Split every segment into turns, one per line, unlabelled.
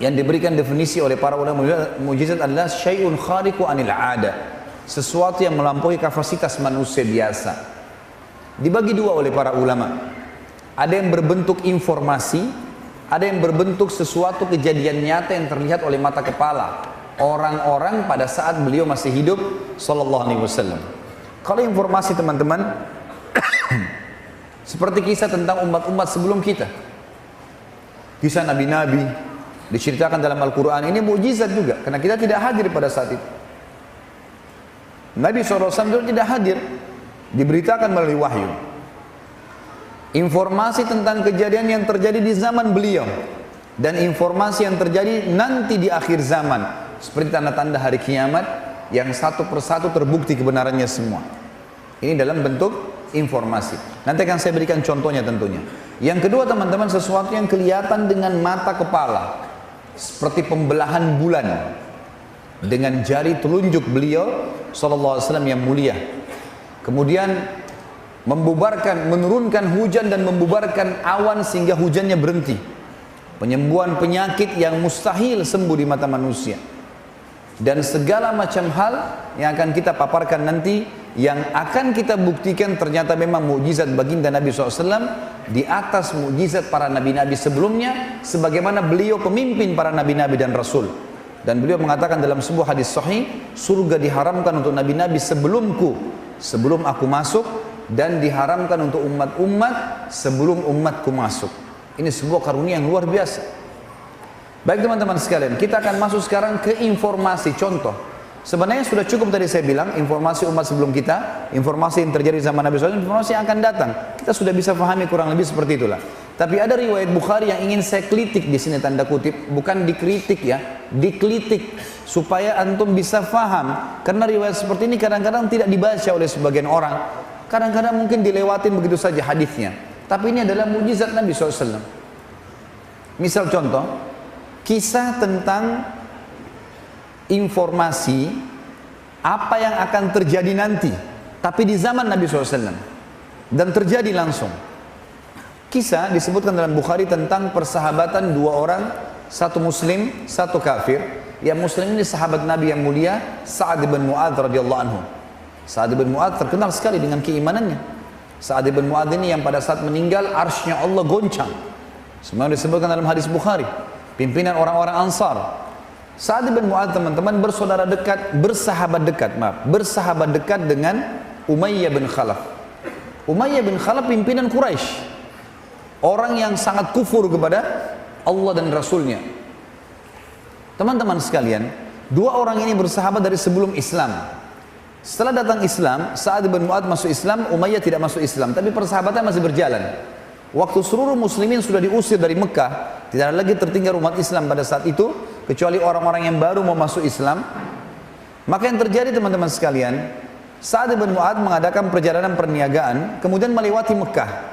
yang diberikan definisi oleh para ulama, mukjizat adalah syai'un khariqu anil 'ada, sesuatu yang melampaui kapasitas manusia biasa. Dibagi dua oleh para ulama. Ada yang berbentuk informasi, ada yang berbentuk sesuatu kejadian nyata yang terlihat oleh mata kepala orang-orang pada saat beliau masih hidup sallallahu alaihi wasallam. Kalau informasi teman-teman seperti kisah tentang umat-umat sebelum kita, kisah nabi-nabi diceritakan dalam Al-Quran, ini mukjizat juga karena kita tidak hadir pada saat itu. Nabi SAW tidak hadir, diberitakan melalui wahyu. Informasi tentang kejadian yang terjadi di zaman beliau dan informasi yang terjadi nanti di akhir zaman, seperti tanda-tanda hari kiamat yang satu persatu terbukti kebenarannya semua. Ini dalam bentuk informasi. Nanti akan saya berikan contohnya tentunya. Yang kedua teman-teman, sesuatu yang kelihatan dengan mata kepala, seperti pembelahan bulan dengan jari telunjuk beliau sallallahu alaihi wasallam yang mulia. Kemudian menurunkan hujan dan membubarkan awan sehingga hujannya berhenti. Penyembuhan penyakit yang mustahil sembuh di mata manusia. Dan segala macam hal yang akan kita paparkan nanti, yang akan kita buktikan ternyata memang mukjizat baginda Nabi SAW di atas mukjizat para nabi-nabi sebelumnya, sebagaimana beliau pemimpin para nabi-nabi dan rasul. Dan beliau mengatakan dalam sebuah hadis sahih, surga diharamkan untuk nabi-nabi sebelumku, sebelum aku masuk, dan diharamkan untuk umat-umat sebelum umatku masuk. Ini sebuah karunia yang luar biasa. Baik teman-teman sekalian, kita akan masuk sekarang ke informasi. Contoh, sebenarnya sudah cukup tadi saya bilang, informasi umat sebelum kita, informasi yang terjadi zaman Nabi SAW, informasi yang akan datang. Kita sudah bisa pahami kurang lebih seperti itulah. Tapi ada riwayat Bukhari yang ingin saya kritik di sini, tanda kutip, bukan dikritik ya, dikritik supaya antum bisa faham. Karena riwayat seperti ini kadang-kadang tidak dibaca oleh sebagian orang. Kadang-kadang mungkin dilewatin begitu saja hadisnya. Tapi ini adalah mukjizat Nabi SAW. Misal contoh, kisah tentang informasi apa yang akan terjadi nanti, tapi di zaman Nabi SAW, dan terjadi langsung. Kisah disebutkan dalam Bukhari tentang persahabatan dua orang, satu muslim, satu kafir. Yang muslim ini sahabat Nabi yang mulia, Sa'ad bin Mu'adz radhiyallahu anhu. Sa'ad bin Mu'adz terkenal sekali dengan keimanannya. Sa'ad bin Mu'adz ini yang pada saat meninggal arsy-Nya Allah goncang. Semua disebutkan dalam hadis Bukhari. Pimpinan orang-orang Ansar. Sa'ad bin Mu'adz teman-teman bersaudara dekat, bersahabat dekat dengan Umayyah bin Khalaf. Umayyah bin Khalaf pimpinan Quraisy. Orang yang sangat kufur kepada Allah dan Rasulnya. Teman-teman sekalian, dua orang ini bersahabat dari sebelum Islam. Setelah datang Islam, Sa'ad bin Mu'adz masuk Islam, Umayyah tidak masuk Islam, tapi persahabatan masih berjalan. Waktu seluruh muslimin sudah diusir dari Mekah, tidak ada lagi tertinggal umat Islam pada saat itu, kecuali orang-orang yang baru mau masuk Islam. Maka yang terjadi teman-teman sekalian, Sa'ad bin Mu'adz mengadakan perjalanan perniagaan, kemudian melewati Mekah.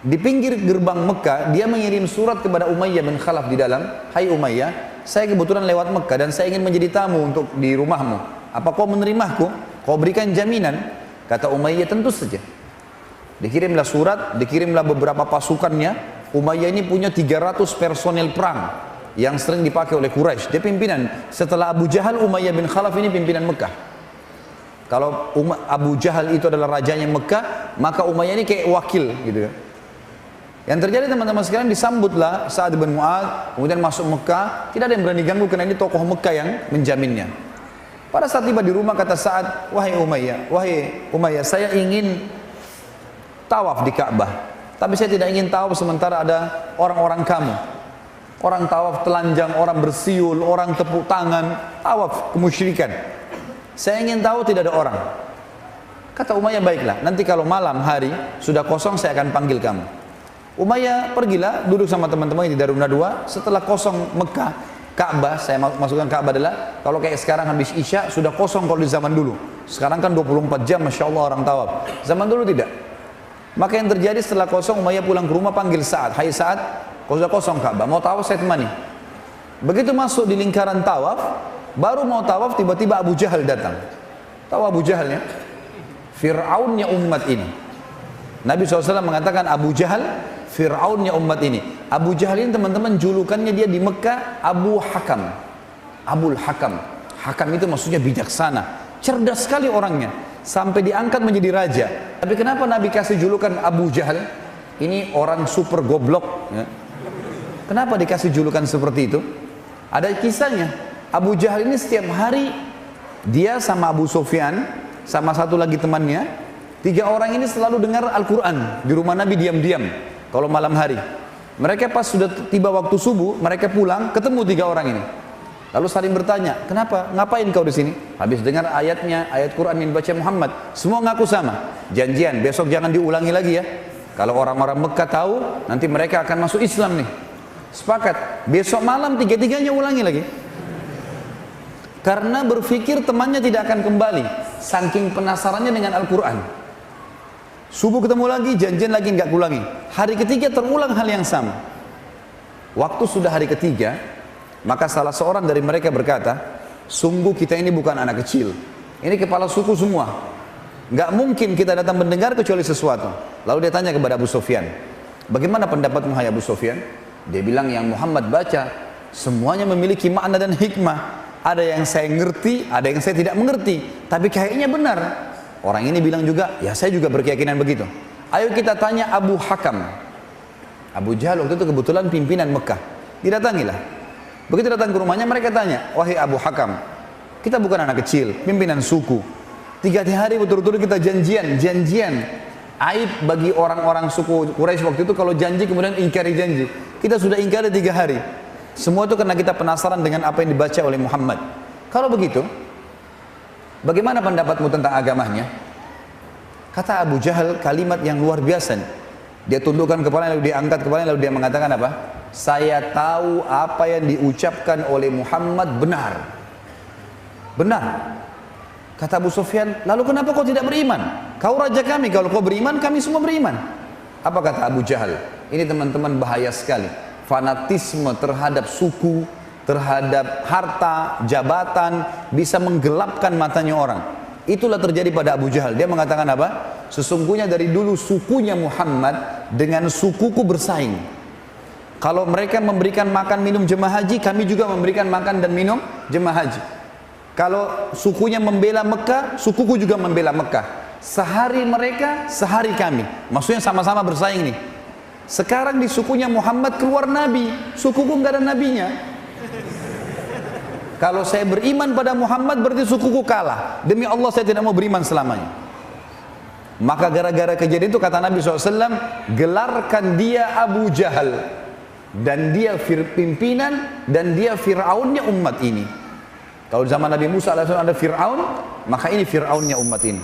Di pinggir gerbang Mekah, dia mengirim surat kepada Umayyah bin Khalaf di dalam, "Hai Umayyah, saya kebetulan lewat Mekah dan saya ingin menjadi tamu untuk di rumahmu. Apa kau menerimaku? Kau berikan jaminan?" Kata Umayyah, "Tentu saja." Dikirimlah surat, dikirimlah beberapa pasukannya. Umayyah ini punya 300 personel perang yang sering dipakai oleh Quraisy. Dia pimpinan. Setelah Abu Jahal, Umayyah bin Khalaf ini pimpinan Mekah. Kalau Abu Jahal itu adalah rajanya Mekah, maka Umayyah ini kayak wakil gitu. Yang terjadi teman-teman sekalian, disambutlah Sa'ad bin Mu'adz, kemudian masuk Mekah. Tidak ada yang berani ganggu karena ini tokoh Mekah yang menjaminnya. Pada saat tiba di rumah, kata Sa'ad, wahai Umayyah, saya ingin tawaf di Ka'bah, tapi saya tidak ingin tawaf sementara ada orang-orang kamu. Orang tawaf telanjang, orang bersiul, orang tepuk tangan, tawaf kemusyrikan. Saya ingin tahu tidak ada orang. Kata Umayyah, baiklah, nanti kalau malam hari sudah kosong saya akan panggil kamu. Umayyah pergilah, duduk sama teman-temannya di Darun Nadwa. Setelah kosong Mekah, Ka'bah, saya masukkan Ka'bah adalah, kalau kayak sekarang habis Isya, sudah kosong kalau di zaman dulu. Sekarang kan 24 jam, Masya Allah orang tawaf. Zaman dulu tidak. Maka yang terjadi setelah kosong, Umayyah pulang ke rumah, panggil Sa'ad. Hai Sa'ad, kau sudah kosong Ka'bah, mau tawaf saya temani. Begitu masuk di lingkaran tawaf, baru mau tawaf, tiba-tiba Abu Jahal datang. Tahu Abu Jahal ya? Fir'aunnya umat ini. Nabi SAW mengatakan Abu Jahal Fir'aunnya umat ini. Abu Jahal ini teman-teman julukannya dia di Mekah Abu Hakam. Abul Hakam. Hakam itu maksudnya bijaksana. Cerdas sekali orangnya. Sampai diangkat menjadi raja. Tapi kenapa Nabi kasih julukan Abu Jahal? Ini orang super goblok. Ya. Kenapa dikasih julukan seperti itu? Ada kisahnya. Abu Jahal ini setiap hari dia sama Abu Sufyan, sama satu lagi temannya, 3 orang ini selalu dengar Al-Quran di rumah Nabi diam-diam kalau malam hari. Mereka pas sudah tiba waktu subuh, mereka pulang, ketemu 3 orang ini. Lalu saling bertanya, kenapa? Ngapain kau di sini? Habis dengar ayatnya, ayat Quran yang dibaca Muhammad. Semua ngaku sama. Janjian, besok jangan diulangi lagi ya. Kalau orang-orang Mekah tahu, nanti mereka akan masuk Islam nih. Sepakat. Besok malam 3-3-nya ulangi lagi. Karena berpikir temannya tidak akan kembali. Saking penasarannya dengan Al-Quran. Subuh ketemu lagi, janjian lagi nggak ulangi. Hari ketiga terulang hal yang sama. Waktu sudah hari ketiga, maka salah seorang dari mereka berkata, sungguh kita ini bukan anak kecil. Ini kepala suku semua. Nggak mungkin kita datang mendengar kecuali sesuatu. Lalu dia tanya kepada Abu Sufyan, bagaimana pendapatmu hai Abu Sufyan? Dia bilang yang Muhammad baca, semuanya memiliki makna dan hikmah. Ada yang saya ngerti, ada yang saya tidak mengerti. Tapi kayaknya benar. Orang ini bilang juga, ya saya juga berkeyakinan begitu. Ayo kita tanya Abu Hakam. Abu Jahal waktu itu kebetulan pimpinan Mekah. Didatangilah. Begitu datang ke rumahnya mereka tanya, wahai Abu Hakam, kita bukan anak kecil, pimpinan suku. 3 hari betul-betul kita janjian. Aib bagi orang-orang suku Quraisy waktu itu kalau janji kemudian ingkari janji. Kita sudah ingkari 3 hari. Semua itu karena kita penasaran dengan apa yang dibaca oleh Muhammad. Kalau begitu, bagaimana pendapatmu tentang agamanya? Kata Abu Jahal kalimat yang luar biasa. Dia tundukkan kepalanya lalu dia angkat kepalanya lalu dia mengatakan apa? Saya tahu apa yang diucapkan oleh Muhammad benar. Benar. Kata Abu Sufyan, lalu kenapa kau tidak beriman? Kau raja kami, kalau kau beriman kami semua beriman. Apa kata Abu Jahal? Ini teman-teman bahaya sekali. Fanatisme terhadap suku, terhadap harta, jabatan bisa menggelapkan matanya orang. Itulah terjadi pada Abu Jahal. Dia mengatakan apa? Sesungguhnya dari dulu sukunya Muhammad dengan sukuku bersaing. Kalau mereka memberikan makan minum jemaah haji, kami juga memberikan makan dan minum jemaah haji. Kalau sukunya membela Mekah, sukuku juga membela Mekah. Sehari mereka, sehari kami. Maksudnya sama-sama bersaing nih. Sekarang di sukunya Muhammad keluar Nabi, sukuku nggak ada nabinya. Kalau saya beriman pada Muhammad berarti sukuku kalah. Demi Allah saya tidak mau beriman selamanya. Maka gara-gara kejadian itu kata Nabi SAW, gelarkan dia Abu Jahal. Dan dia pimpinan dan dia Fir'aunnya umat ini. Kalau zaman Nabi Musa AS ada Fir'aun, maka ini Fir'aunnya umat ini.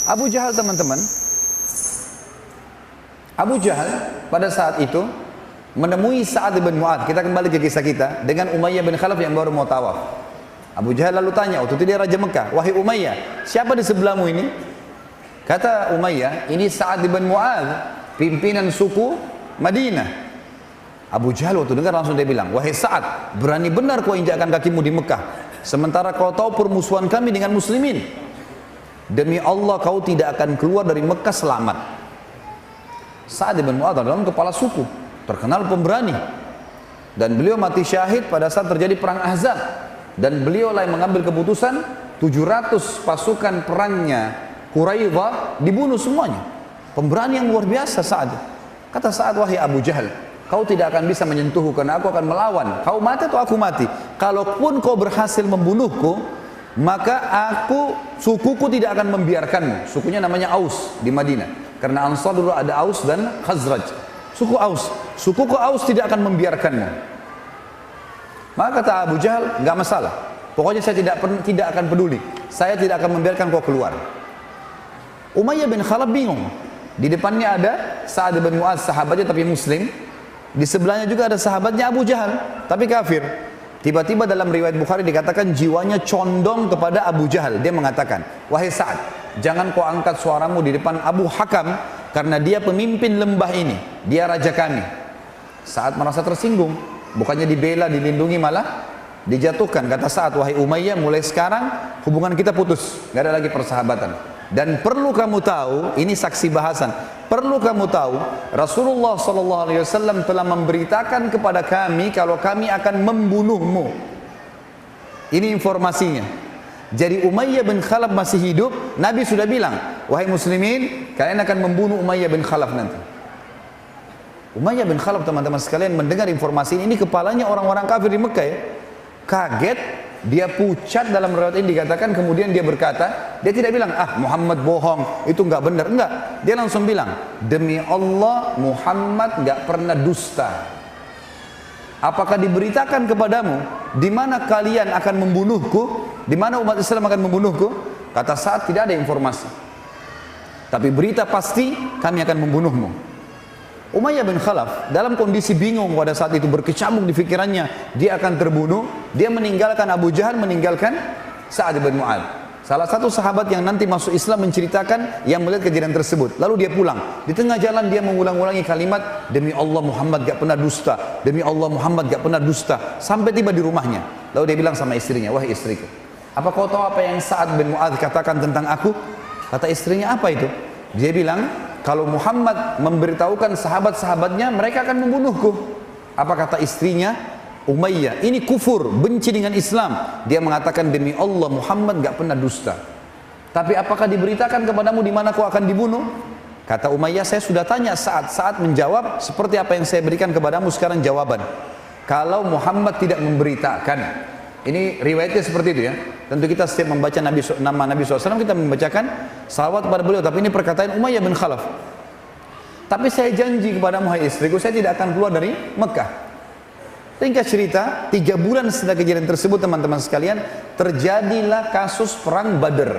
Abu Jahal teman-teman, Abu Jahal pada saat itu menemui Sa'ad bin Mu'adz. Kita kembali ke kisah kita dengan Umayyah bin Khalaf yang baru mau tawaf. Abu Jahal lalu tanya, waktu itu dia Raja Mekah, wahai Umayyah, siapa di sebelahmu ini? Kata Umayyah, ini Sa'ad bin Mu'adz, pimpinan suku Madinah. Abu Jahal waktu dengar langsung dia bilang, wahai Sa'ad, berani benar kau injakkan kakimu di Mekah, sementara kau tahu permusuhan kami dengan muslimin. Demi Allah kau tidak akan keluar dari Mekah selamat. Sa'ad bin Mu'adz adalah kepala suku, terkenal pemberani. Dan beliau mati syahid pada saat terjadi perang Ahzab. Dan beliau lah yang mengambil keputusan 700 pasukan perangnya Quraidah dibunuh semuanya. Pemberani yang luar biasa Sa'ad. Kata Sa'ad, wahai Abu Jahal, kau tidak akan bisa menyentuhku karena aku akan melawan. Kau mati atau aku mati. Kalaupun kau berhasil membunuhku, maka sukuku tidak akan membiarkanmu. Sukunya namanya Aus di Madinah. Karena Ansar dulu ada Aus dan Khazraj. Suku Aus. Sukuku Aus tidak akan membiarkanmu. Maka kata Abu Jahal, enggak masalah. Pokoknya saya tidak akan peduli. Saya tidak akan membiarkan kau keluar. Umayyah bin Khalaf bingung. Di depannya ada Sa'ad bin Mu'adz, sahabatnya tapi muslim. Di sebelahnya juga ada sahabatnya Abu Jahal, tapi kafir. Tiba-tiba dalam riwayat Bukhari dikatakan jiwanya condong kepada Abu Jahal. Dia mengatakan, wahai Sa'ad, jangan kau angkat suaramu di depan Abu Hakam, karena dia pemimpin lembah ini, dia raja kami. Sa'ad merasa tersinggung, bukannya dibela, dilindungi, malah dijatuhkan. Kata Sa'ad, wahai Umayyah, mulai sekarang hubungan kita putus, gak ada lagi persahabatan. Dan perlu kamu tahu, ini saksi bahasan. Perlu kamu tahu, Rasulullah SAW telah memberitakan kepada kami kalau kami akan membunuhmu. Ini informasinya. Jadi Umayyah bin Khalaf masih hidup, Nabi sudah bilang, wahai muslimin, kalian akan membunuh Umayyah bin Khalaf nanti. Umayyah bin Khalaf, teman-teman sekalian, mendengar informasi ini kepalanya orang-orang kafir di Mekah ya. Kaget, dia pucat, dalam riwayat ini dikatakan, kemudian dia berkata, dia tidak bilang, ah Muhammad bohong, itu enggak benar, enggak. Dia langsung bilang, demi Allah Muhammad enggak pernah dusta. Apakah diberitakan kepadamu di mana kalian akan membunuhku, di mana umat Islam akan membunuhku? Kata Sa'ad, tidak ada informasi. Tapi berita pasti kami akan membunuhmu. Umayyah bin Khalaf dalam kondisi bingung pada saat itu, berkecamuk di pikirannya dia akan terbunuh. Dia meninggalkan Abu Jahal, meninggalkan Sa'ad bin Mu'adz. Salah satu sahabat yang nanti masuk Islam menceritakan yang melihat kejadian tersebut. Lalu dia pulang. Di tengah jalan dia mengulang-ulangi kalimat, demi Allah Muhammad gak pernah dusta, demi Allah Muhammad gak pernah dusta. Sampai tiba di rumahnya. Lalu dia bilang sama istrinya, wahai istriku, apa kau tahu apa yang Sa'ad bin Mu'adz katakan tentang aku? Kata istrinya, apa itu? Dia bilang, kalau Muhammad memberitahukan sahabat-sahabatnya, mereka akan membunuhku. Apa kata istrinya? Umayyah, ini kufur, benci dengan Islam. Dia mengatakan, demi Allah Muhammad gak pernah dusta. Tapi apakah diberitakan kepadamu di mana kau akan dibunuh? Kata Umayyah, saya sudah tanya saat menjawab seperti apa yang saya berikan kepadamu sekarang jawaban. Kalau Muhammad tidak memberitakan, ini riwayatnya seperti itu ya. Tentu kita setiap membaca nama Nabi SAW, kita membacakan salawat kepada beliau. Tapi ini perkataan Umayyah bin Khalaf. Tapi saya janji kepadamu, hai istriku, saya tidak akan keluar dari Mekah. Ringkas cerita, 3 bulan setelah kejadian tersebut, teman-teman sekalian, terjadilah kasus perang Badr.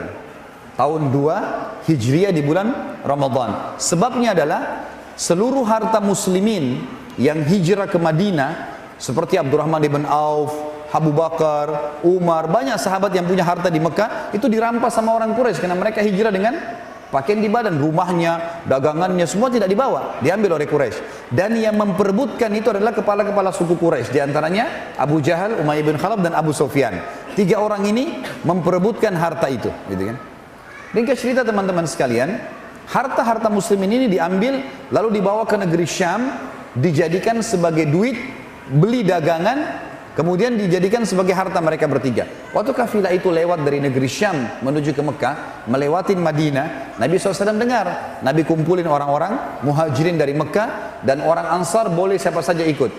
Tahun 2 Hijriah di bulan Ramadan. Sebabnya adalah seluruh harta muslimin yang hijrah ke Madinah, seperti Abdurrahman ibn Auf, Abu Bakar, Umar, banyak sahabat yang punya harta di Mekah, itu dirampas sama orang Quraisy karena mereka hijrah dengan pakaian di badan, rumahnya, dagangannya, semua tidak dibawa, diambil oleh Quraisy. Dan yang memperebutkan itu adalah kepala-kepala suku Quraisy, diantaranya Abu Jahal, Umayyah bin Khalaf, dan Abu Sufyan. 3 orang ini memperebutkan harta itu, gitu kan? Ringkas cerita teman-teman sekalian, harta-harta muslimin ini diambil, lalu dibawa ke negeri Syam, dijadikan sebagai duit, beli dagangan, kemudian dijadikan sebagai harta mereka bertiga. Waktu kafilah itu lewat dari negeri Syam menuju ke Mekah, melewatin Madinah, Nabi SAW dengar, Nabi kumpulin orang-orang muhajirin dari Mekah, dan orang Ansar boleh siapa saja ikut.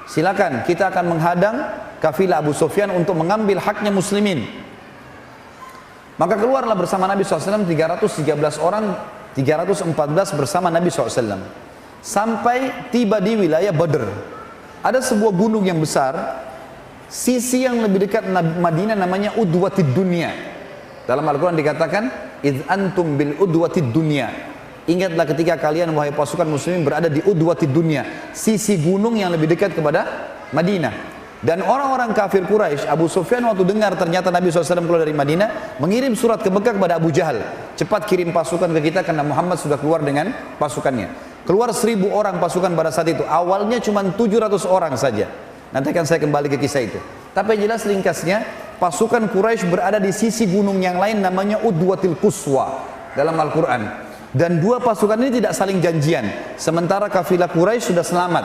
Silakan, kita akan menghadang kafilah Abu Sufyan untuk mengambil haknya muslimin. Maka keluarlah bersama Nabi SAW 313 orang, 314 bersama Nabi SAW. Sampai tiba di wilayah Badr. Ada sebuah gunung yang besar, sisi yang lebih dekat Madinah namanya Udwatid Dunya. Dalam Al-Quran dikatakan, idh antum bil udwatid dunya. Ingatlah ketika kalian wahai pasukan muslimin berada di Udwatid Dunya, sisi gunung yang lebih dekat kepada Madinah. Dan orang-orang kafir Quraisy, Abu Sufyan waktu dengar ternyata Nabi SAW keluar dari Madinah, mengirim surat ke Mekah kepada Abu Jahal, cepat kirim pasukan ke kita karena Muhammad sudah keluar dengan pasukannya. Keluar 1000 orang pasukan pada saat itu. Awalnya cuma 700 orang saja. Nanti akan saya kembali ke kisah itu. Tapi yang jelas ringkasnya, pasukan Quraisy berada di sisi gunung yang lain namanya Udwatil Quswa dalam Al-Quran. Dan 2 pasukan ini tidak saling janjian. Sementara kafilah Quraisy sudah selamat,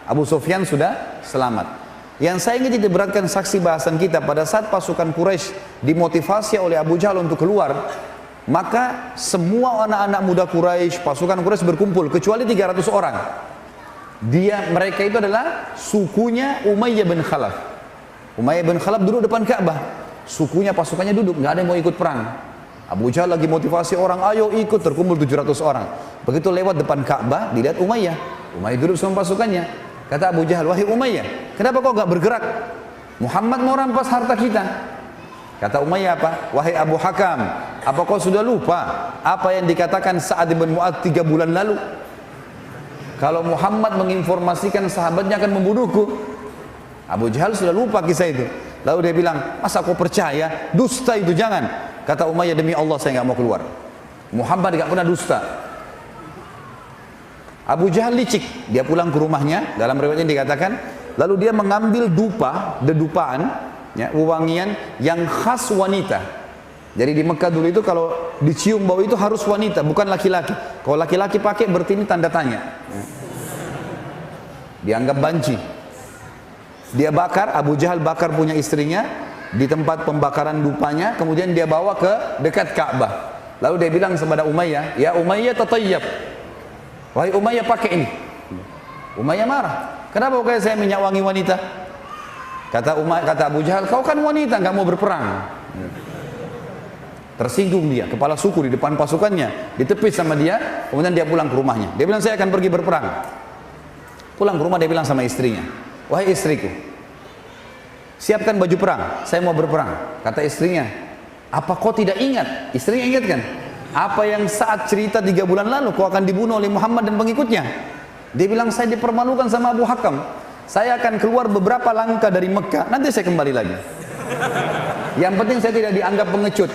Abu Sufyan sudah selamat. Yang saya ingin titik beratkan saksi bahasan kita, pada saat pasukan Quraisy dimotivasi oleh Abu Jahal untuk keluar, maka semua anak-anak muda Quraisy, pasukan Quraisy berkumpul kecuali 300 orang. Mereka itu adalah sukunya Umayyah bin Khalaf. Umayyah bin Khalaf duduk depan Ka'bah. Sukunya, pasukannya duduk, nggak ada yang mau ikut perang. Abu Jahal lagi motivasi orang, ayo ikut, terkumpul 700 orang. Begitu lewat depan Ka'bah, dilihat Umayyah. Umayyah duduk sama pasukannya. Kata Abu Jahal, wahai Umayyah, kenapa kau nggak bergerak? Muhammad mau rampas harta kita. Kata Umayyah apa? Wahai Abu Hakam, apa kau sudah lupa apa yang dikatakan Sa'ad bin Mu'adz 3 bulan lalu? Kalau Muhammad menginformasikan sahabatnya akan membunuhku. Abu Jahal sudah lupa kisah itu. Lalu dia bilang, masa kau percaya? Dusta itu, jangan. Kata Umayyah, demi Allah saya nggak mau keluar. Muhammad nggak pernah dusta. Abu Jahal licik, dia pulang ke rumahnya. Dalam riwayatnya dikatakan, lalu dia mengambil dedupaan, ya, wewangian yang khas wanita. Jadi di Mekah dulu itu kalau dicium bau itu harus wanita, bukan laki-laki. Kalau laki-laki pakai berarti ini tanda tanya. Dianggap banci. Dia bakar, Abu Jahal bakar punya istrinya di tempat pembakaran dupanya, kemudian dia bawa ke dekat Ka'bah. Lalu dia bilang kepada Umayyah, "Ya Umayyah tatayyab." Wahai Umayyah pakai ini. Umayyah marah. Kenapa kayak saya minyak wangi wanita? Kata Abu Jahal, "Kau kan wanita, nggak mau berperang." Tersinggung dia, kepala suku di depan pasukannya, ditepis sama dia, kemudian dia pulang ke rumahnya. Dia bilang, "Saya akan pergi berperang." Pulang ke rumah dia bilang sama istrinya, "Wahai istriku, siapkan baju perang, saya mau berperang." Kata istrinya, "Apa kau tidak ingat?" Istrinya ingat kan? "Apa yang saat cerita 3 bulan lalu kau akan dibunuh oleh Muhammad dan pengikutnya?" Dia bilang, "Saya dipermalukan sama Abu Hakam. Saya akan keluar beberapa langkah dari Mekah, nanti saya kembali lagi. Yang penting saya tidak dianggap pengecut."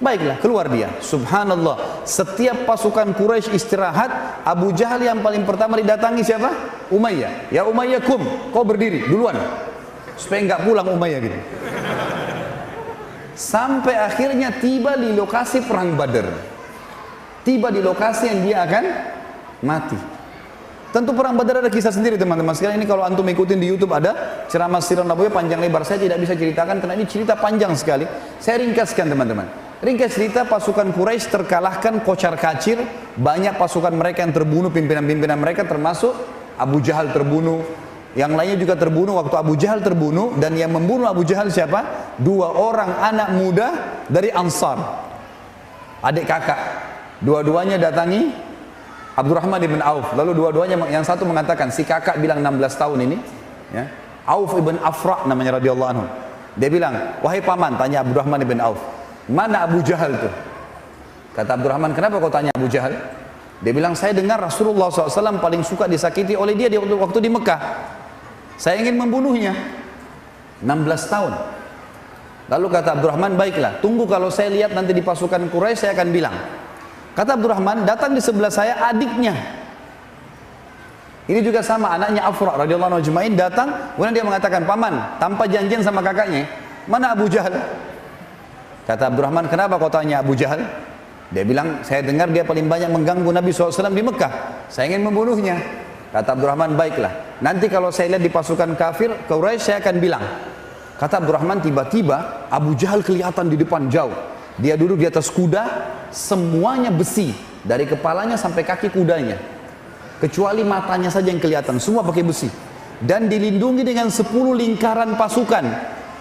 Baiklah, keluar dia. Subhanallah, setiap pasukan Quraisy istirahat, Abu Jahal yang paling pertama didatangi siapa? Umayyah. "Ya Umayyah, kum, kau berdiri duluan." Supaya nggak pulang Umayyah gitu. Sampai akhirnya tiba di lokasi perang Badar. Tiba di lokasi yang dia akan mati. Tentu perang Badar ada kisah sendiri teman-teman sekalian. Ini kalau antum ikutin di YouTube ada ceramah Sirah Nabawiyah panjang lebar. Saya tidak bisa ceritakan karena ini cerita panjang sekali. Saya ringkaskan teman-teman. Ringkas cerita, pasukan Quraisy terkalahkan kocar kacir. Banyak pasukan mereka yang terbunuh, pimpinan-pimpinan mereka termasuk Abu Jahal terbunuh. Yang lainnya juga terbunuh. Waktu Abu Jahal terbunuh, dan yang membunuh Abu Jahal siapa? 2 orang anak muda dari Ansar, adik kakak. Dua-duanya datangi Abdurrahman ibn Auf. Lalu dua-duanya, yang satu mengatakan, si kakak bilang 16 tahun ini, ya, Auf ibn Afra namanya radhiyallahu anhu. Dia bilang, "Wahai paman," tanya Abdurrahman ibn Auf, "mana Abu Jahal itu?" Kata Abdurrahman, "Kenapa kau tanya Abu Jahal?" Dia bilang, "Saya dengar Rasulullah SAW paling suka disakiti oleh dia waktu di Mekah. Saya ingin membunuhnya." 16 tahun. Lalu kata Abdurrahman, "Baiklah, tunggu kalau saya lihat nanti di pasukan Quraisy saya akan bilang." Kata Abdurrahman, datang di sebelah saya adiknya. Ini juga sama, anaknya Afra radhiyallahu anhu ajmain datang, kemudian dia mengatakan, "Paman, tanpa janjian sama kakaknya, mana Abu Jahal?" Kata Abdurrahman, "Kenapa kau tanya Abu Jahal?" Dia bilang, "Saya dengar dia paling banyak mengganggu Nabi SAW di Mekah. Saya ingin membunuhnya." Kata Abdurrahman, "Baiklah, nanti kalau saya lihat di pasukan kafir Quraisy saya akan bilang." Kata Abdurrahman, tiba-tiba Abu Jahal kelihatan di depan jauh. Dia duduk di atas kuda, semuanya besi, dari kepalanya sampai kaki kudanya, kecuali matanya saja yang kelihatan, semua pakai besi, dan dilindungi dengan 10 lingkaran pasukan.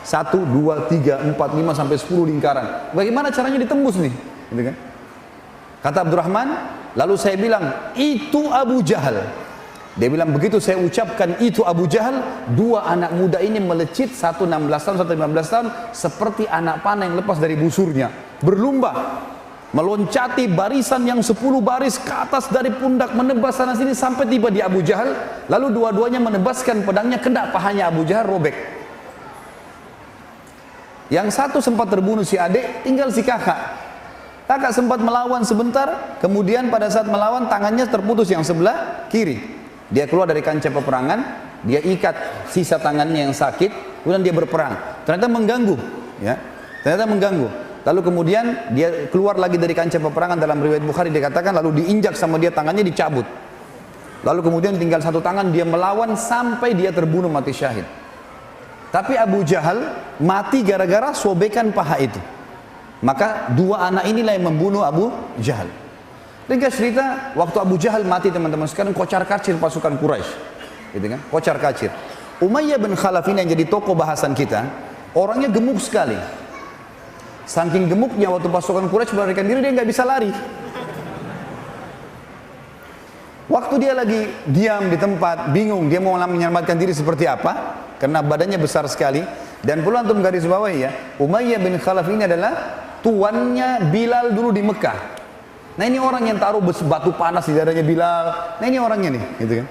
1, 2, 3, 4, 5 sampai 10 lingkaran. Bagaimana caranya ditembus nih? Gitu kan? Kata Abdurrahman, lalu saya bilang, "Itu Abu Jahal." Dia bilang, begitu saya ucapkan itu Abu Jahal, 2 anak muda ini melecit, satu 16 tahun, satu 15 tahun, seperti anak panah yang lepas dari busurnya, berlumba, meloncati barisan yang 10 baris ke atas dari pundak, menebas sana sini sampai tiba di Abu Jahal. Lalu dua-duanya menebaskan pedangnya, kena pahanya Abu Jahal, robek. Yang satu sempat terbunuh si adik, tinggal si kakak. Kakak sempat melawan sebentar, kemudian pada saat melawan tangannya terputus yang sebelah kiri. Dia keluar dari kancah peperangan, dia ikat sisa tangannya yang sakit, kemudian dia berperang. Ternyata mengganggu, ya. Ternyata mengganggu. Lalu kemudian dia keluar lagi dari kancah peperangan, dalam riwayat Bukhari dikatakan lalu diinjak sama dia, tangannya dicabut. Lalu kemudian tinggal satu tangan, dia melawan sampai dia terbunuh mati syahid. Tapi Abu Jahal mati gara-gara sobekan paha itu. Maka 2 anak inilah yang membunuh Abu Jahal. Ringkas cerita, waktu Abu Jahal mati teman-teman sekarang, kocar kacir pasukan Quraisy, gitu kan? Kocar kacir. Umayyah bin Khalaf ini yang jadi tokoh bahasan kita, orangnya gemuk sekali. Saking gemuknya waktu pasukan Quraisy melarikan diri, dia nggak bisa lari. Waktu dia lagi diam di tempat, bingung dia mau menyelamatkan diri seperti apa, karena badannya besar sekali. Dan perlu antum garis bawahi ya, Umayyah bin Khalaf ini adalah tuannya Bilal dulu di Mekah. Nah ini orang yang taruh batu panas di dadanya Bilal. Nah ini orangnya nih, gitu kan.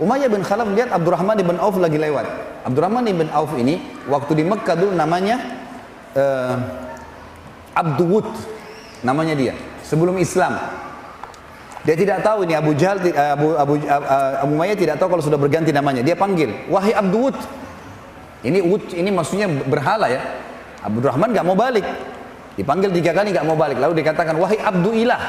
Umayyah bin Khalaf lihat Abdurrahman ibn Auf lagi lewat. Abdurrahman ibn Auf ini waktu di Mekah dulu namanya Abduwud, namanya dia sebelum Islam. Dia tidak tahu ini Abu Jahal, Abu Umayyah tidak tahu kalau sudah berganti namanya. Dia panggil, "Wahai Abduwud." Ini Wud ini maksudnya berhala ya. Abdurrahman nggak mau balik. Dipanggil 3 kali nggak mau balik. Lalu dikatakan, wahai Abdullah.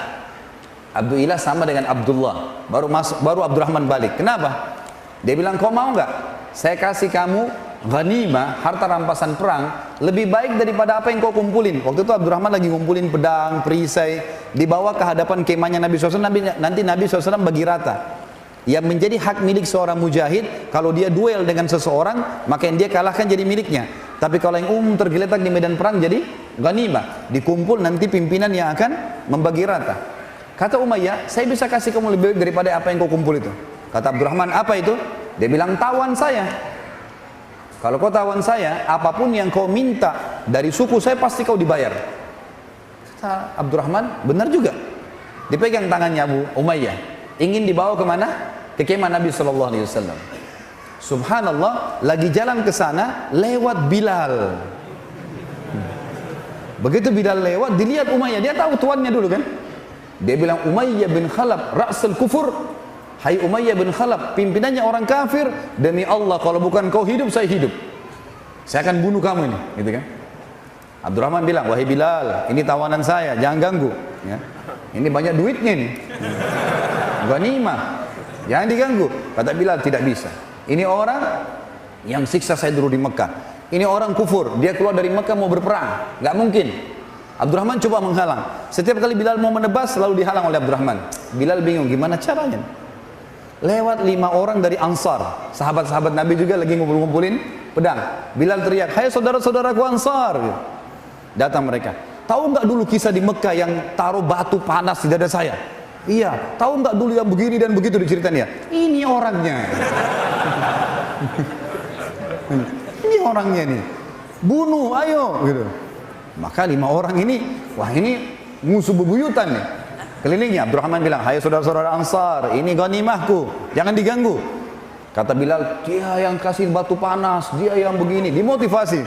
Abdullah sama dengan Abdullah. Baru Abdurrahman balik. Kenapa? Dia bilang, kau mau nggak? Saya kasih kamu ghanimah, harta rampasan perang, lebih baik daripada apa yang kau kumpulin. Waktu itu Abdurrahman lagi ngumpulin pedang, perisai, dibawa ke hadapan kemahnya Nabi SAW. Nanti Nabi SAW bagi rata. Yang menjadi hak milik seorang mujahid, kalau dia duel dengan seseorang, maka yang dia kalahkan jadi miliknya. Tapi kalau yang tergeletak di medan perang jadi ghanimah, dikumpul, nanti pimpinan yang akan membagi rata. Kata Umayyah, saya bisa kasih kamu lebih baik daripada apa yang kau kumpul itu. Kata Abdurrahman, apa itu? Dia bilang, tawan saya. Kalau kau tawan saya, apapun yang kau minta dari suku saya pasti kau dibayar. Kata Abdurrahman, benar juga. Dipegang tangannya Abu Umayyah, ingin dibawa kemana? Ke kemah Nabi SAW. Subhanallah, lagi jalan ke sana, lewat Bilal. Begitu Bilal lewat, dilihat Umayyah, dia tahu tuannya dulu kan? Dia bilang, Umayyah bin Khalaf, Ra'sul Kufur. Hai Umayyah bin Khalaf, pimpinannya orang kafir, demi Allah kalau bukan kau hidup, saya hidup. Saya akan bunuh kamu ini, gitu kan? Abdurrahman bilang, wahai Bilal, ini tawanan saya, jangan ganggu. Ya. Ini banyak duitnya nih. Ghanimah, jangan diganggu. Kata Bilal, tidak bisa. Ini orang yang siksa saya dulu di Mekah. Ini orang kufur, dia keluar dari Mekah mau berperang, nggak mungkin. Abdurrahman coba menghalang. Setiap kali Bilal mau menebas, selalu dihalang oleh Abdurrahman. Bilal bingung, gimana caranya? Lewat 5 orang dari Ansar, sahabat-sahabat Nabi juga lagi ngumpul-ngumpulin pedang. Bilal teriak, hai saudara-saudaraku Ansar. Datang mereka. Tahu nggak dulu kisah di Mekah yang taruh batu panas di dada saya? Iya. Tahu nggak dulu yang begini dan begitu diceritain ya? Ini orangnya. Ini orangnya nih. Bunuh, ayo. Gitu. Maka 5 orang ini, wah ini musuh bebuyutan nih. Kelilingnya, Abdurrahman bilang, hai saudara-saudara Ansar, ini ghanimahku, jangan diganggu. Kata Bilal, dia yang kasih batu panas, dia yang begini, dimotivasi.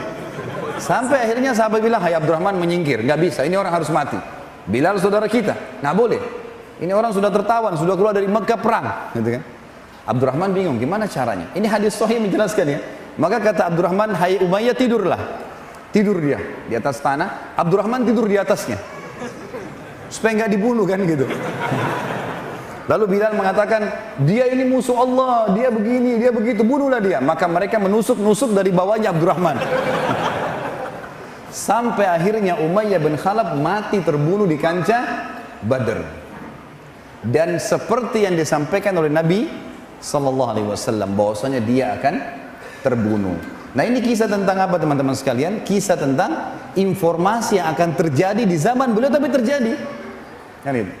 Sampai akhirnya sahabat bilang, hai Abdurrahman menyingkir, nggak bisa, ini orang harus mati. Bilal saudara kita, nggak boleh. Ini orang sudah tertawan, sudah keluar dari Mekah perang, gitu kan? Abdurrahman bingung, gimana caranya? Ini hadis sahih menjelaskan ya. Maka kata Abdurrahman, hai Umayyah tidurlah. Tidur dia di atas tanah, Abdurrahman tidur di atasnya. Supaya nggak dibunuh kan gitu. Lalu Bilal mengatakan, dia ini musuh Allah, dia begini, dia begitu, bunuhlah dia. Maka mereka menusuk-nusuk dari bawahnya Abdurrahman. Sampai akhirnya Umayyah bin Khalaf mati terbunuh di kancah Badr. Dan seperti yang disampaikan oleh Nabi SAW, bahwasanya dia akan terbunuh. Nah ini kisah tentang apa teman-teman sekalian? Kisah tentang informasi yang akan terjadi di zaman beliau tapi terjadi. Kan itu.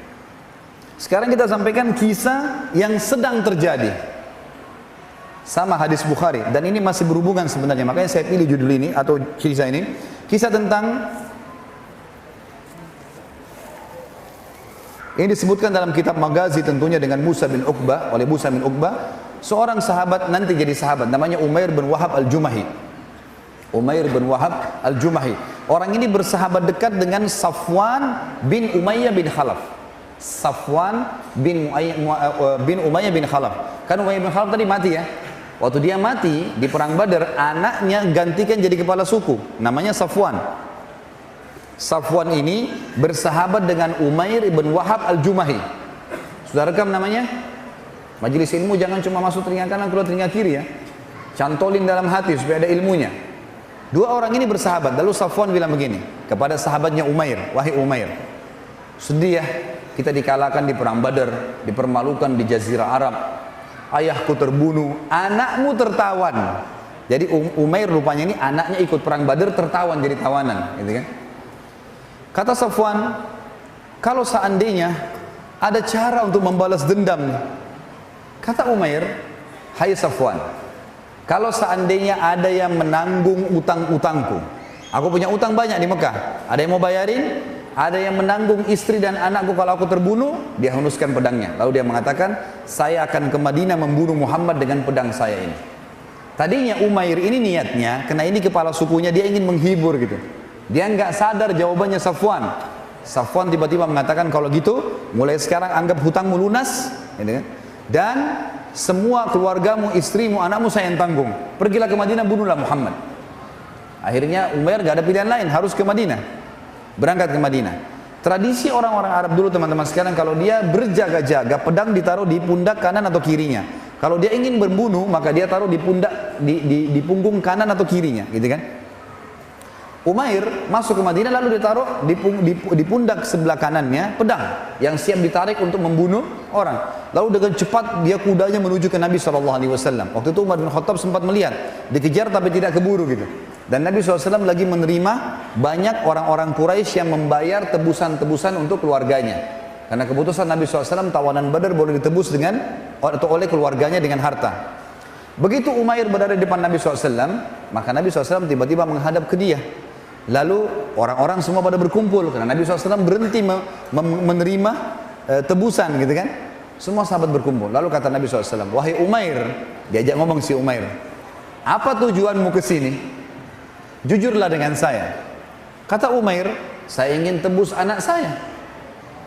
Sekarang kita sampaikan kisah yang sedang terjadi. Sama hadis Bukhari dan ini masih berhubungan sebenarnya. Makanya saya pilih judul ini atau kisah ini. Kisah tentang ini disebutkan dalam kitab Maghazi tentunya dengan Musa bin Uqbah, oleh Musa bin Uqbah, seorang sahabat nanti jadi sahabat namanya Umair bin Wahab al-Jumahi. Umair bin Wahab al-Jumahi. Orang ini bersahabat dekat dengan Safwan bin Umayyah bin Khalaf. Safwan bin Umayyah bin Khalaf. Kan Umayyah bin Khalaf tadi mati ya. Waktu dia mati di perang Badar, anaknya gantikan jadi kepala suku, namanya Safwan. Safwan ini bersahabat dengan Umair bin Wahab al-Jumahi. Sudah rekam namanya? Majelis ilmu jangan cuma masuk telinga kanan keluar telinga kiri ya. Cantolin dalam hati supaya ada ilmunya. 2 orang ini bersahabat. Lalu Safwan bilang begini kepada sahabatnya Umair, wahai Umair, sedih ya kita dikalahkan di perang Badar, dipermalukan di Jazirah Arab. Ayahku terbunuh, anakmu tertawan. Jadi Umair rupanya ini anaknya ikut perang Badar tertawan jadi tawanan, gitu kan? Kata Safwan, kalau seandainya ada cara untuk membalas dendam nih. Kata Umair, hai Safwan, kalau seandainya ada yang menanggung utang-utangku, aku punya utang banyak di Mekah, ada yang mau bayarin, ada yang menanggung istri dan anakku kalau aku terbunuh, dia henuskan pedangnya. Lalu dia mengatakan, saya akan ke Madinah membunuh Muhammad dengan pedang saya ini. Tadinya Umair ini niatnya, karena ini kepala sukunya, dia ingin menghibur gitu. Dia nggak sadar jawabannya Safwan. Safwan tiba-tiba mengatakan, kalau gitu mulai sekarang anggap hutangmu lunas, gitu kan? Dan semua keluargamu, istrimu, anakmu saya yang tanggung. Pergilah ke Madinah, bunuhlah Muhammad. Akhirnya Umair gak ada pilihan lain, harus ke Madinah. Berangkat ke Madinah. Tradisi orang-orang Arab dulu teman-teman sekalian, kalau dia berjaga-jaga, pedang ditaruh di pundak kanan atau kirinya. Kalau dia ingin membunuh, maka dia taruh di pundak, di punggung kanan atau kirinya, gitu kan? Umair masuk ke Madinah lalu ditaruh di pundak sebelah kanannya pedang yang siap ditarik untuk membunuh orang. Lalu dengan cepat dia kudanya menuju ke Nabi SAW. Waktu itu Umar bin Khattab sempat melihat, dikejar tapi tidak keburu gitu. Dan Nabi SAW lagi menerima banyak orang-orang Quraisy yang membayar tebusan-tebusan untuk keluarganya. Karena keputusan Nabi SAW tawanan Badar boleh ditebus dengan atau oleh keluarganya dengan harta. Begitu Umair berada di depan Nabi SAW, maka Nabi SAW tiba-tiba menghadap ke dia. Lalu orang-orang semua pada berkumpul karena Nabi SAW berhenti menerima tebusan gitu kan. Semua sahabat berkumpul. Lalu kata Nabi SAW, wahai Umair, diajak ngomong si Umair, apa tujuanmu ke sini? Jujurlah dengan saya. Kata Umair, saya ingin tebus anak saya.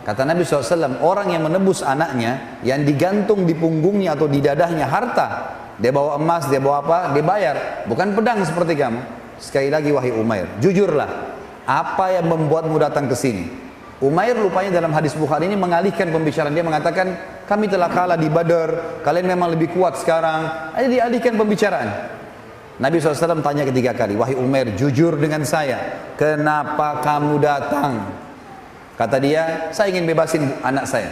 Kata Nabi SAW, orang yang menebus anaknya, yang digantung di punggungnya atau di dadahnya harta, dia bawa emas, dia bawa apa, dia bayar, bukan pedang seperti kamu. Sekali lagi wahai Umair, jujurlah, apa yang membuatmu datang ke sini? Umair rupanya dalam hadis Bukhari ini mengalihkan pembicaraan. Dia mengatakan, kami telah kalah di Badar, kalian memang lebih kuat sekarang. Aja dialihkan pembicaraan. Nabi SAW tanya ketiga kali, wahai Umair, jujur dengan saya, kenapa kamu datang? Kata dia, saya ingin bebasin anak saya.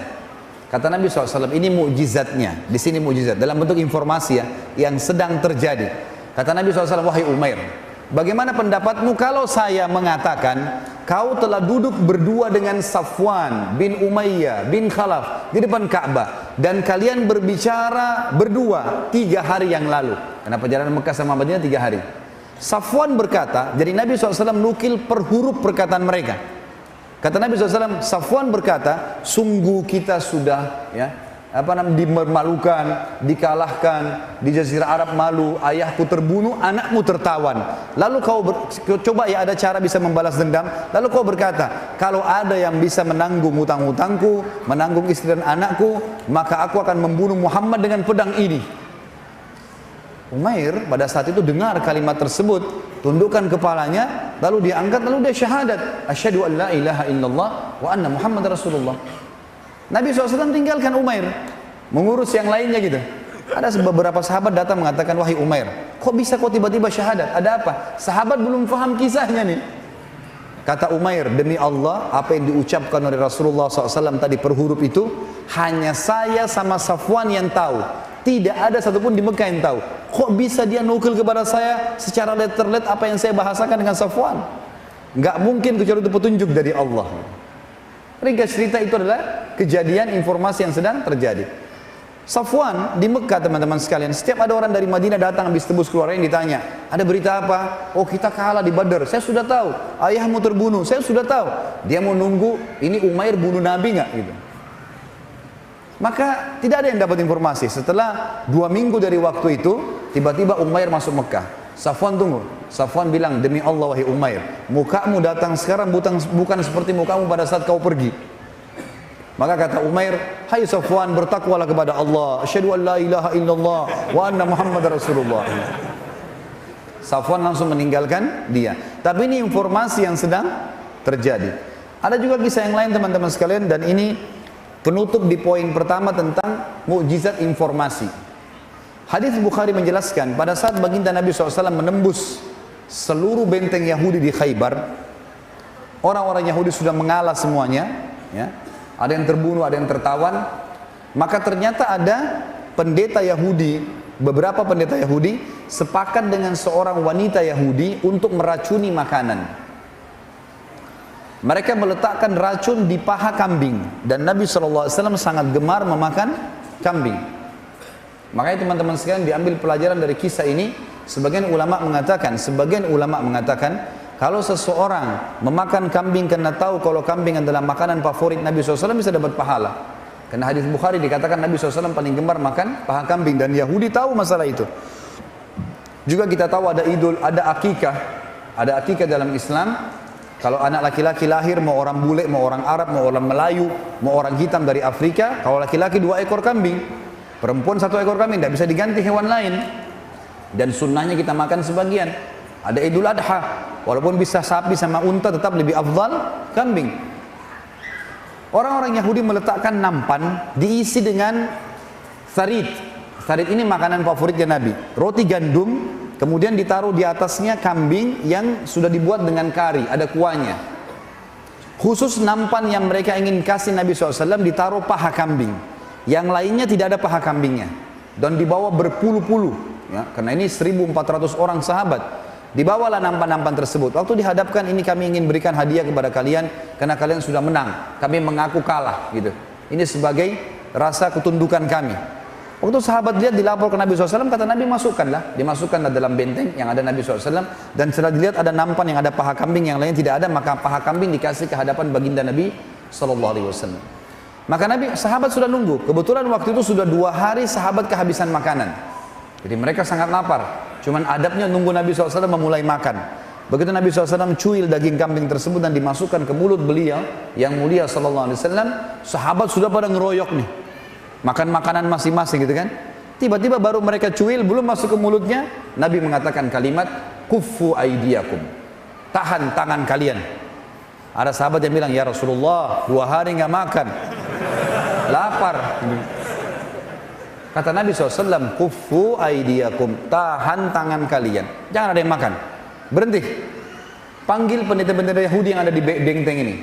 Kata Nabi SAW, ini mukjizatnya. Di sini mukjizat dalam bentuk informasi ya, yang sedang terjadi. Kata Nabi SAW, wahai Umair, bagaimana pendapatmu kalau saya mengatakan kau telah duduk berdua dengan Safwan bin Umayyah bin Khalaf di depan Ka'bah dan kalian berbicara berdua 3 hari yang lalu. Karena perjalanan Mekah sama Madinah 3 hari. Safwan berkata, jadi Nabi SAW nukil per huruf perkataan mereka. Kata Nabi SAW, Safwan berkata, sungguh kita sudah dimermalukan, dikalahkan, di Jazirah Arab malu, ayahku terbunuh, anakmu tertawan. Lalu kau coba ya ada cara bisa membalas dendam. Lalu kau berkata, kalau ada yang bisa menanggung hutang-hutangku, menanggung istri dan anakku, maka aku akan membunuh Muhammad dengan pedang ini. Umair pada saat itu dengar kalimat tersebut, tundukkan kepalanya, lalu dia angkat, lalu dia syahadat, asyhadu an la ilaha illallah wa anna Muhammad Rasulullah. Nabi SAW tinggalkan Umair, mengurus yang lainnya gitu. Ada beberapa sahabat datang mengatakan, wahai Umair, kok bisa kok tiba-tiba syahadat? Ada apa? Sahabat belum paham kisahnya nih. Kata Umair, demi Allah, apa yang diucapkan oleh Rasulullah SAW tadi per huruf itu, hanya saya sama Safwan yang tahu. Tidak ada satupun di Mekah yang tahu. Kok bisa dia nukil kepada saya secara letter-let apa yang saya bahasakan dengan Safwan? Nggak mungkin kecuali itu petunjuk dari Allah. Ringkas cerita itu adalah kejadian informasi yang sedang terjadi. Safwan di Mekah teman-teman sekalian, setiap ada orang dari Madinah datang habis tebus keluar yang ditanya, ada berita apa? Oh kita kalah di Badar, saya sudah tahu. Ayahmu terbunuh, saya sudah tahu. Dia mau nunggu ini Umair bunuh Nabi nggak gitu. Maka tidak ada yang dapat informasi. Setelah 2 minggu dari waktu itu, tiba-tiba Umair masuk Mekah. Safwan tunggu. Safwan bilang, demi Allah wahai Umair, mukamu datang sekarang bukan seperti mukamu pada saat kau pergi. Maka kata Umair, hai Safwan, bertakwalah kepada Allah. Asyhadu an la ilaha illallah wa anna Muhammad Rasulullah. Safwan langsung meninggalkan dia. Tapi ini informasi yang sedang terjadi. Ada juga kisah yang lain teman-teman sekalian, dan ini penutup di poin pertama tentang mukjizat informasi. Hadis Bukhari menjelaskan, pada saat baginda Nabi SAW menembus seluruh benteng Yahudi di Khaybar, orang-orang Yahudi sudah mengalah semuanya, ya. Ada yang terbunuh, ada yang tertawan. Maka ternyata ada pendeta Yahudi, beberapa pendeta Yahudi sepakat dengan seorang wanita Yahudi untuk meracuni makanan. Mereka meletakkan racun di paha kambing, dan Nabi SAW sangat gemar memakan kambing. Makanya teman-teman sekalian diambil pelajaran dari kisah ini. Sebagian ulama mengatakan, kalau seseorang memakan kambing karena tahu kalau kambing adalah makanan favorit Nabi SAW, bisa dapat pahala. Karena hadis Bukhari dikatakan Nabi SAW paling gemar makan paha kambing, dan Yahudi tahu masalah itu. Juga kita tahu ada idul, ada akikah dalam Islam. Kalau anak laki-laki lahir, mau orang bule, mau orang Arab, mau orang Melayu, mau orang hitam dari Afrika, kalau laki-laki 2 ekor kambing, perempuan 1 ekor kambing, tidak bisa diganti hewan lain. Dan sunnahnya kita makan sebagian. Ada Idul Adha, walaupun bisa sapi sama unta tetap lebih afdal kambing. Orang-orang Yahudi meletakkan nampan diisi dengan tharid. Tharid ini makanan favoritnya Nabi. Roti gandum, kemudian ditaruh di atasnya kambing yang sudah dibuat dengan kari, ada kuahnya. Khusus nampan yang mereka ingin kasih Nabi SAW ditaruh paha kambing. Yang lainnya tidak ada paha kambingnya. Dan dibawa berpuluh-puluh. Ya, karena ini 1.400 orang sahabat. Dibawalah nampan-nampan tersebut. Waktu dihadapkan, ini kami ingin berikan hadiah kepada kalian karena kalian sudah menang. Kami mengaku kalah, gitu. Ini sebagai rasa ketundukan kami. Waktu sahabat lihat dilapor ke Nabi SAW, kata Nabi masukkanlah. Dimasukkanlah dalam benteng yang ada Nabi SAW. Dan setelah dilihat ada nampan yang ada paha kambing, yang lain tidak ada, maka paha kambing dikasih ke hadapan baginda Nabi SAW. Maka sahabat sudah nunggu. Kebetulan waktu itu sudah 2 hari sahabat kehabisan makanan. Jadi mereka sangat lapar. Cuman adabnya nunggu Nabi SAW memulai makan. Begitu Nabi SAW cuil daging kambing tersebut dan dimasukkan ke mulut beliau yang mulia SAW, sahabat sudah pada ngeroyok nih. Makan makanan masing-masing gitu kan. Tiba-tiba baru mereka cuil, belum masuk ke mulutnya, Nabi mengatakan kalimat, kuffu aidiakum. Tahan tangan kalian. Ada sahabat yang bilang, ya Rasulullah, 2 hari nggak makan. Lapar. Kata Nabi SAW, kuffu aidiakum, tahan tangan kalian. Jangan ada yang makan. Berhenti. Panggil pendeta-pendeta Yahudi yang ada di benteng ini.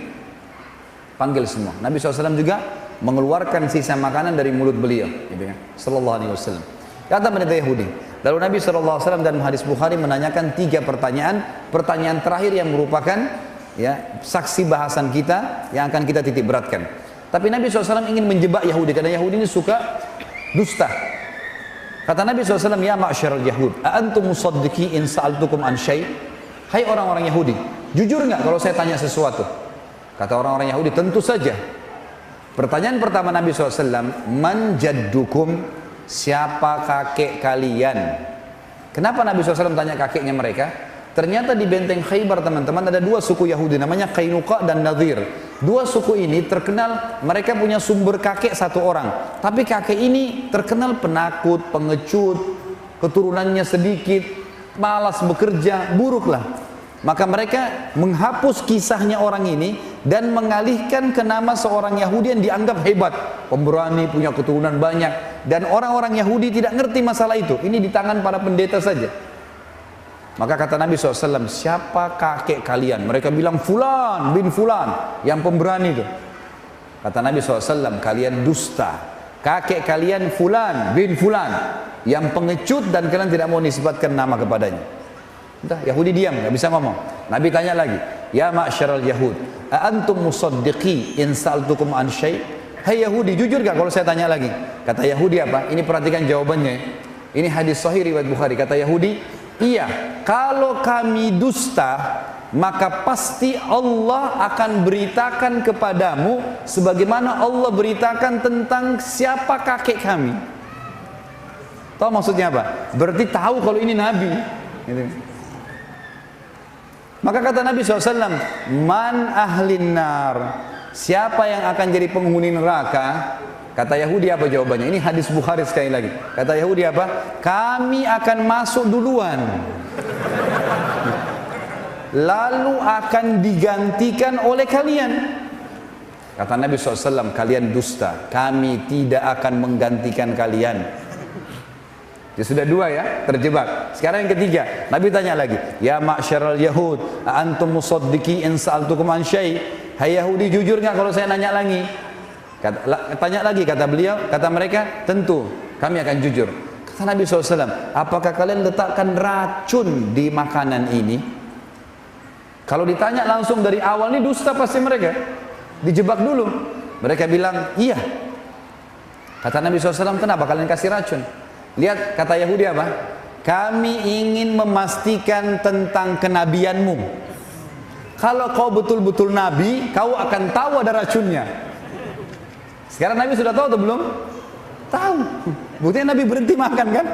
Panggil semua. Nabi SAW juga mengeluarkan sisa makanan dari mulut beliau. Gitu kan? Sallallahu alaihi wasallam. Kata pendeta Yahudi. Lalu Nabi SAW dalam hadis Bukhari menanyakan 3 pertanyaan. Pertanyaan terakhir yang merupakan ya, saksi bahasan kita yang akan kita titik beratkan. Tapi Nabi SAW ingin menjebak Yahudi. Karena Yahudi ini suka dusta. Kata Nabi SAW, ya ma'asyiral Yahud, a'antum musaddiqi in sa'altukum an syai'? Hai orang-orang Yahudi, jujur nggak kalau saya tanya sesuatu? Kata orang-orang Yahudi, tentu saja. Pertanyaan pertama Nabi SAW, man jaddukum, siapa kakek kalian? Kenapa Nabi SAW tanya kakeknya mereka? Ternyata di benteng Khaybar teman-teman ada 2 suku Yahudi, namanya Qainuqa dan Nadhir. 2 suku ini terkenal mereka punya sumber kakek 1 orang. Tapi kakek ini terkenal penakut, pengecut, keturunannya sedikit, malas bekerja, buruklah. Maka mereka menghapus kisahnya orang ini dan mengalihkan ke nama seorang Yahudi yang dianggap hebat, pemberani, punya keturunan banyak. Dan orang-orang Yahudi tidak ngerti masalah itu. Ini di tangan para pendeta saja. Maka kata Nabi SAW, siapa kakek kalian? Mereka bilang Fulan bin Fulan, yang pemberani itu. Kata Nabi SAW, kalian dusta. Kakek kalian Fulan bin Fulan, yang pengecut dan kalian tidak mau nisbatkan nama kepadanya. Entah, Yahudi diam, nggak bisa ngomong. Nabi tanya lagi, ya ma'asyiral Yahud, a'antum musaddiqi in sa'altukum an syai'? Hai Yahudi, jujur gak kalau saya tanya lagi? Kata Yahudi apa? Ini perhatikan jawabannya. Ini hadis sahih riwayat Bukhari. Kata Yahudi, iya, kalau kami dusta, maka pasti Allah akan beritakan kepadamu sebagaimana Allah beritakan tentang siapa kakek kami. Tahu maksudnya apa? Berarti tahu kalau ini Nabi. Gitu. Maka kata Nabi SAW, man ahlin nar, siapa yang akan jadi penghuni neraka? Kata Yahudi apa jawabannya? Ini hadis Bukhari sekali lagi. Kata Yahudi apa? Kami akan masuk duluan, lalu akan digantikan oleh kalian. Kata Nabi SAW, kalian dusta, kami tidak akan menggantikan kalian. Ya sudah 2 ya, terjebak. Sekarang yang ketiga, Nabi tanya lagi, ya ma'asyiral Yahud, antum musaddiqi in sa'altukum an syai'? Hai Yahudi, jujur nggak kalau saya nanya lagi? Tanya lagi, kata beliau, kata mereka, tentu kami akan jujur. Kata Nabi SAW, apakah kalian letakkan racun di makanan ini? Kalau ditanya langsung dari awal, ini dusta pasti mereka. Dijebak dulu. Mereka bilang, iya. Kata Nabi SAW, kenapa kalian kasih racun? Lihat kata Yahudi apa? Kami ingin memastikan tentang kenabianmu. Kalau kau betul-betul nabi, kau akan tahu ada racunnya. Sekarang Nabi sudah tahu atau belum? Tahu. Buktinya Nabi berhenti makan kan?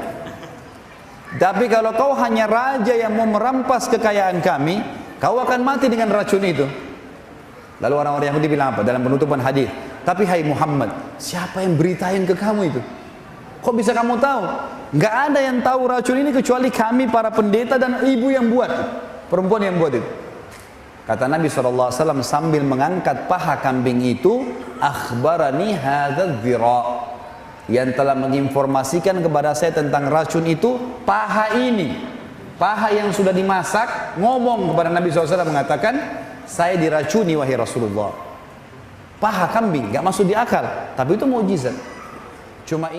Tapi kalau kau hanya raja yang mau merampas kekayaan kami, kau akan mati dengan racun itu. Lalu orang-orang Yahudi bilang apa? Dalam penutupan hadis, tapi hai Muhammad, siapa yang beritain ke kamu itu? Kok bisa kamu tahu? Nggak ada yang tahu racun ini kecuali kami para pendeta dan ibu yang buat, perempuan yang buat itu. Kata Nabi SAW sambil mengangkat paha kambing itu, akhbarani hadzal dhira, yang telah menginformasikan kepada saya tentang racun itu, paha ini, paha yang sudah dimasak, ngomong kepada Nabi SAW mengatakan, saya diracuni wahai Rasulullah. Paha kambing, nggak masuk di akal, tapi itu mukjizat. Cuma